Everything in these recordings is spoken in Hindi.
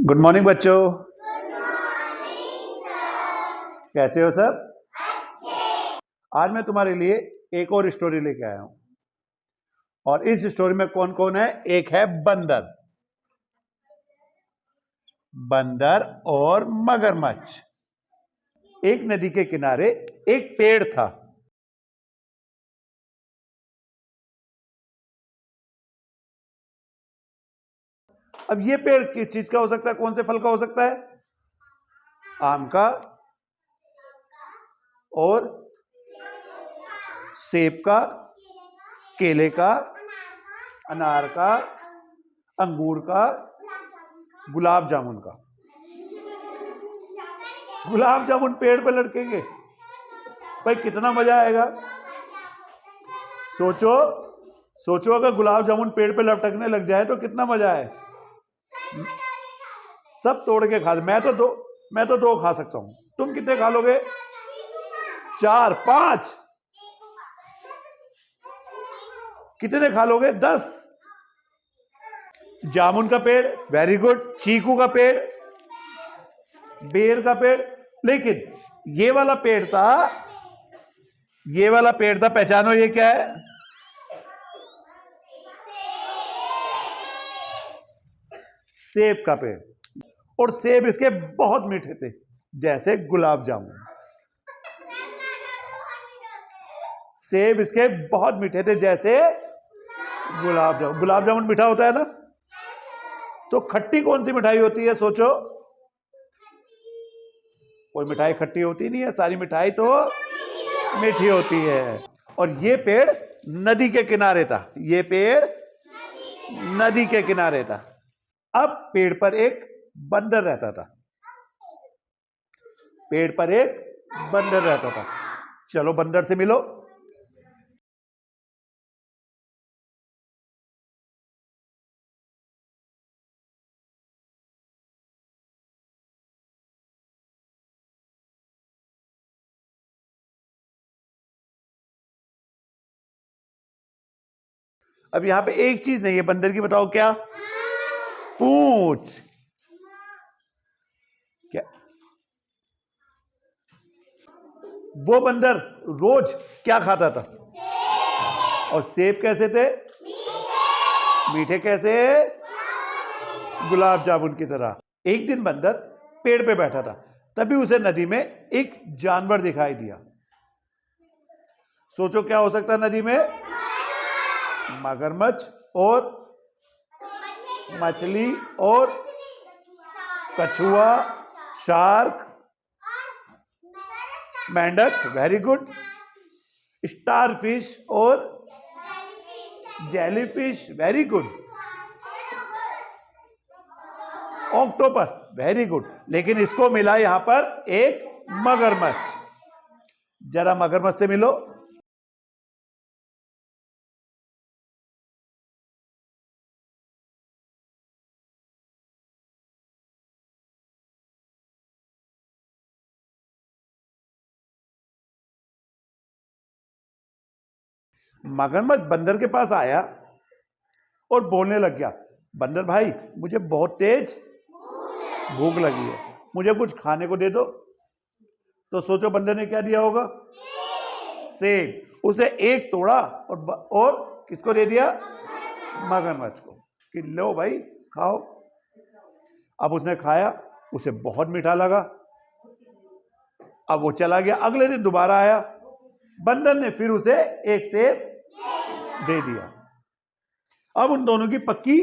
गुड मॉर्निंग बच्चों। कैसे हो सब? आज मैं तुम्हारे लिए एक और स्टोरी लेके आया हूं और इस स्टोरी में कौन कौन है? एक है बंदर, बंदर और मगरमच्छ। एक नदी के किनारे एक पेड़ था। अब ये पेड़ किस चीज का हो सकता है? कौन से फल का हो सकता है? आम का और सेब का, केले का, अनार का, अंगूर का, गुलाब जामुन का। गुलाब जामुन पेड़ पे लटकेंगे भाई, कितना मजा आएगा। सोचो सोचो, अगर गुलाब जामुन पेड़ पे लटकने लग जाए तो कितना मजा है। सब तोड़ के खा। मैं तो दो खा सकता हूं। तुम कितने खा लोगे? 4 5? कितने खा लोगे? 10। जामुन का पेड़ वेरी गुड, चीकू का पेड़, बेर का पेड़। लेकिन ये वाला पेड़ था, पहचानो ये क्या है? सेब का पेड़। और सेब इसके बहुत मीठे थे, जैसे गुलाब जामुन। सेब इसके बहुत मीठे थे, जैसे गुलाब जामुन। गुलाब जामुन मीठा होता है ना? तो खट्टी कौन सी मिठाई होती है? सोचो। कोई मिठाई खट्टी होती नहीं है, सारी मिठाई तो मीठी होती है। और ये पेड़ नदी के किनारे था। ये पेड़ नदी के किनारे था। अब पेड़ पर एक बंदर रहता था। पेड़ पर एक बंदर रहता था। चलो बंदर से मिलो। अब यहां पे एक चीज नहीं है बंदर की, बताओ क्या? पूंछ। क्या वो बंदर रोज क्या खाता था? और सेब कैसे थे? मीठे कैसे? गुलाब जामुन की तरह। एक दिन बंदर पेड़ पे बैठा था, तभी उसे नदी में एक जानवर दिखाई दिया। सोचो क्या हो सकता है नदी में? मगरमच्छ और मछली और कछुआ, शार्क, मेंढक वेरी गुड, स्टारफिश और jellyfish very good, octopus very good. लेकिन इसको मिला यहां पर एक मगरमच्छ। जरा मगरमच्छ से मिलो। मगरमच्छ बंदर के पास आया और बोलने लग गया, बंदर भाई मुझे बहुत तेज भूख लगी है, मुझे कुछ खाने को दे दो। तो सोचो बंदर ने क्या दिया होगा? सेब। उसे एक तोड़ा और किसको दे दिया? मगरमच्छ को, कि लो भाई खाओ। अब उसने खाया, उसे बहुत मीठा लगा। अब वो चला गया। अगले दिन दोबारा आया, बंदर ने फिर उसे एक सेब दे दिया। अब उन दोनों की पक्की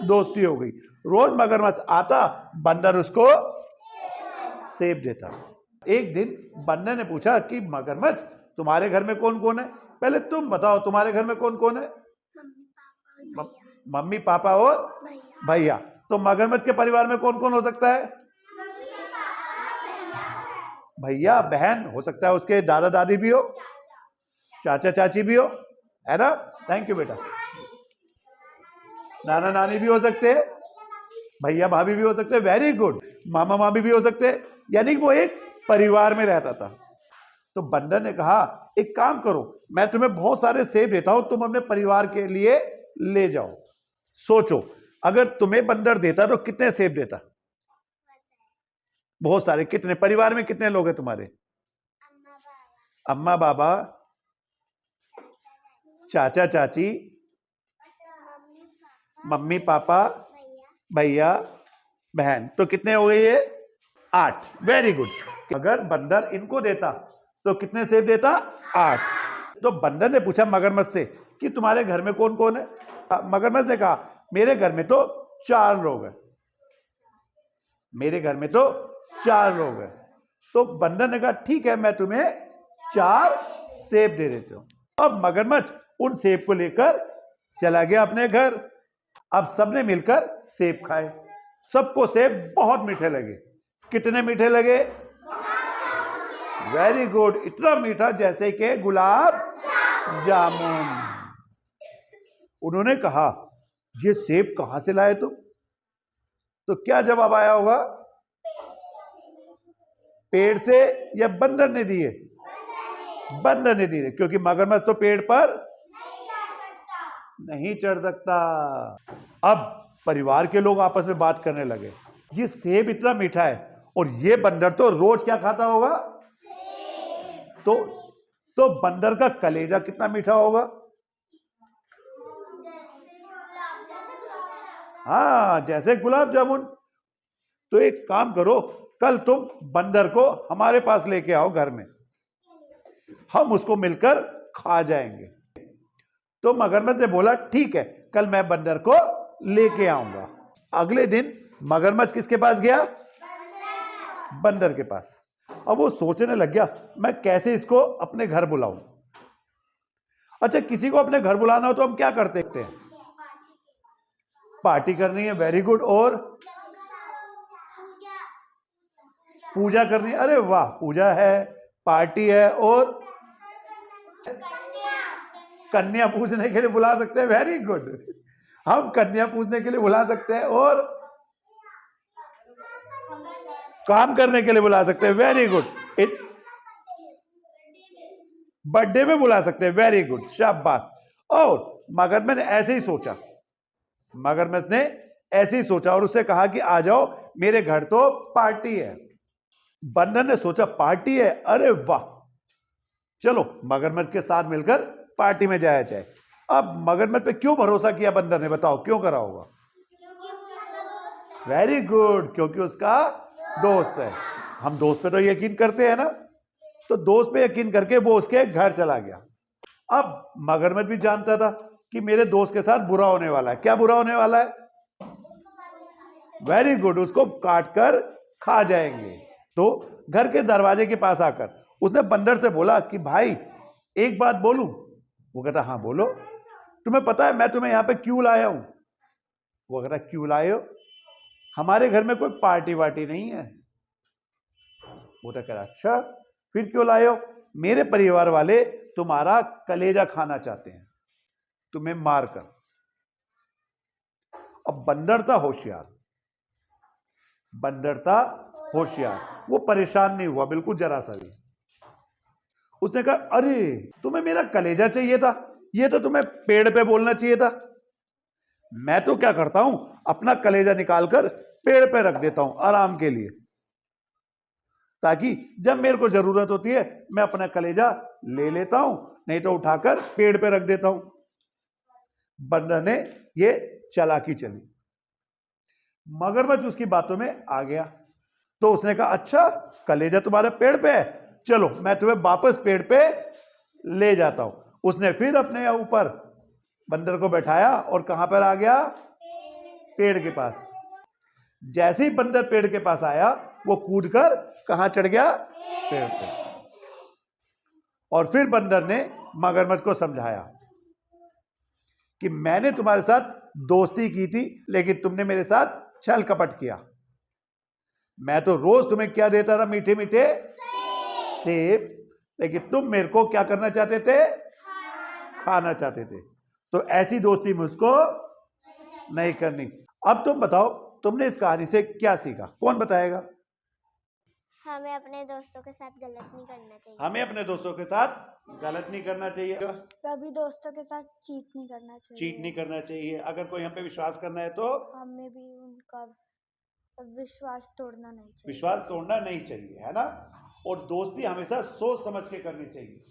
दोस्ती हो गई। रोज मगरमच्छ आता, बंदर उसको सेब देता। एक दिन बंदर ने पूछा कि मगरमच्छ तुम्हारे घर में कौन कौन है? पहले तुम बताओ तुम्हारे घर में कौन कौन है? मम्मी पापा और भैया। तो मगरमच्छ के परिवार में कौन कौन हो सकता है? भैया बहन हो सकता है, उसके दादा दादी भी हो, चाचा चाची भी हो, है ना? थैंक यू बेटा। नाना नानी भी हो सकते हैं, भैया भाभी भी हो सकते हैं, वेरी गुड। मामा मामी भी हो सकते हैं। यानी वो एक परिवार में रहता था। तो बंदर ने कहा एक काम करो, मैं तुम्हें बहुत सारे सेब देता हूं, तुम अपने परिवार के लिए ले जाओ। सोचो अगर तुम्हें बंदर देता तो कितने सेब देता? बहुत सारे। कितने? परिवार में कितने लोग हैं तुम्हारे? अम्मा बाबा, चाचा चाची, मम्मी पापा, भैया बहन। तो कितने हो गए ये? 8। Very good. अगर बंदर इनको देता तो कितने सेब देता? 8। तो बंदर ने पूछा मगरमच्छ से कि तुम्हारे घर में कौन कौन है? मगरमच्छ ने कहा मेरे घर में तो 4 लोग हैं। मेरे घर में तो 4 लोग हैं। तो बंदर ने कहा ठीक है, मैं तुम्हें 4 सेब दे देता हूं। अब मगरमच्छ उन सेब को लेकर चला गया अपने घर। अब सबने मिलकर सेब खाए। सबको सेब बहुत मीठे लगे। कितने मीठे लगे? Very good. इतना मीठा जैसे कि गुलाब जामुन। उन्होंने कहा ये सेब कहां से लाए तुम? तो क्या जवाब आया होगा? पेड़ से या बंदर ने दिए? बंदर ने दिए, क्योंकि मगरमच्छ तो पेड़ पर नहीं चढ़ सकता। अब परिवार के लोग आपस में बात करने लगे, ये सेब इतना मीठा है और ये बंदर तो रोज क्या खाता होगा? तो बंदर का कलेजा कितना मीठा होगा? हाँ, जैसे गुलाब जामुन। तो एक काम करो, कल तुम बंदर को हमारे पास लेके आओ घर में, हम उसको मिलकर खा जाएंगे। तो मगरमच्छ ने बोला ठीक है, कल मैं बंदर को लेके आऊंगा। अगले दिन मगरमच्छ किसके पास गया? बंदर के पास। अब वो सोचने लग गया मैं कैसे इसको अपने घर बुलाऊं। अच्छा, किसी को अपने घर बुलाना हो तो हम क्या करते हैं? पार्टी करनी है। Very good. और पूजा करनी है। अरे वाह, पूजा है, पार्टी है, और कन्या पूजने के लिए बुला सकते हैं। Very good. हम कन्या पूजने के लिए बुला सकते हैं और काम करने के लिए बुला सकते हैं। Very good. बर्थडे में बुला सकते हैं। वेरी गुड, शाबाश। और मगरमच्छ ने ऐसे ही सोचा। मगरमच्छ ने ऐसे ही सोचा और उससे कहा कि आ जाओ मेरे घर, तो पार्टी है। बंदर ने सोचा पार्टी है, अरे वाह, चलो मगरमच्छ के साथ मिलकर पार्टी में जाया जाए। अब मगरमच्छ पे क्यों भरोसा किया बंदर ने? बताओ क्यों करा होगा? वेरी गुड, क्योंकि उसका दोस्त है। हम दोस्त पे तो यकीन करते हैं ना। तो दोस्त पे यकीन करके वो उसके घर चला गया। अब मगरमच्छ भी जानता था कि मेरे दोस्त के साथ बुरा होने वाला है। क्या बुरा होने वाला है? वेरी गुड, उसको काट कर खा जाएंगे। तो घर के दरवाजे के पास आकर उसने बंदर से बोला कि भाई एक बात बोलूं? वो कहता हाँ बोलो। तुम्हें पता है मैं तुम्हें यहां पे क्यों लाया हूं? वो कहता क्यों लाए हो? हमारे घर में कोई पार्टी वार्टी नहीं है। वो तो कह रहा अच्छा, फिर क्यों लाए हो? मेरे परिवार वाले तुम्हारा कलेजा खाना चाहते हैं, तुम्हें मारकर। अब बंदर था होशियार। बंदर था होशियार, वो परेशान नहीं हुआ बिल्कुल जरा सा भी। उसने कहा अरे तुम्हें मेरा कलेजा चाहिए था, ये तो तुम्हें पेड़ पे बोलना चाहिए था। मैं तो क्या करता हूं, अपना कलेजा निकालकर पेड़ पे रख देता हूं आराम के लिए, ताकि जब मेरे को जरूरत होती है मैं अपना कलेजा ले लेता हूं, नहीं तो उठाकर पेड़ पे रख देता हूं। बंदर ने ये चालाकी चली। मगरमच्छ उसकी बातों में आ गया। तो उसने कहा अच्छा, कलेजा तुम्हारे पेड़ पे है, चलो मैं तुम्हें वापस पेड़ पे ले जाता हूं। उसने फिर अपने ऊपर बंदर को बैठाया और कहां पर आ गया? पेड़ के पास। जैसे ही बंदर पेड़ के पास आया, वो कूदकर कहां चढ़ गया? पेड़ पे। और फिर बंदर ने मगरमच्छ को समझाया कि मैंने तुम्हारे साथ दोस्ती की थी, लेकिन तुमने मेरे साथ छल कपट किया। मैं तो रोज तुम्हें क्या देता था? मीठे मीठे सेब, लेकिन तुम मेरे को क्या करना चाहते थे? खाना चाहते थे। तो ऐसी दोस्ती मुझको नहीं करनी। अब तुम बताओ, तुमने इस कहानी से क्या सीखा? कौन बताएगा? हमें अपने दोस्तों के साथ गलत नहीं करना चाहिए। हमें अपने दोस्तों के साथ गलत नहीं करना चाहिए। कभी दोस्तों के साथ चीट नहीं करना चाहिए। चीट नहीं करना चाहिए। अगर कोई हम पे विश्वास करना है तो हमें भी उनका विश्वास तोड़ना नहीं चाहिए। विश्वास तोड़ना नहीं चाहिए, है ना। और दोस्ती हमेशा सोच समझ के करनी चाहिए।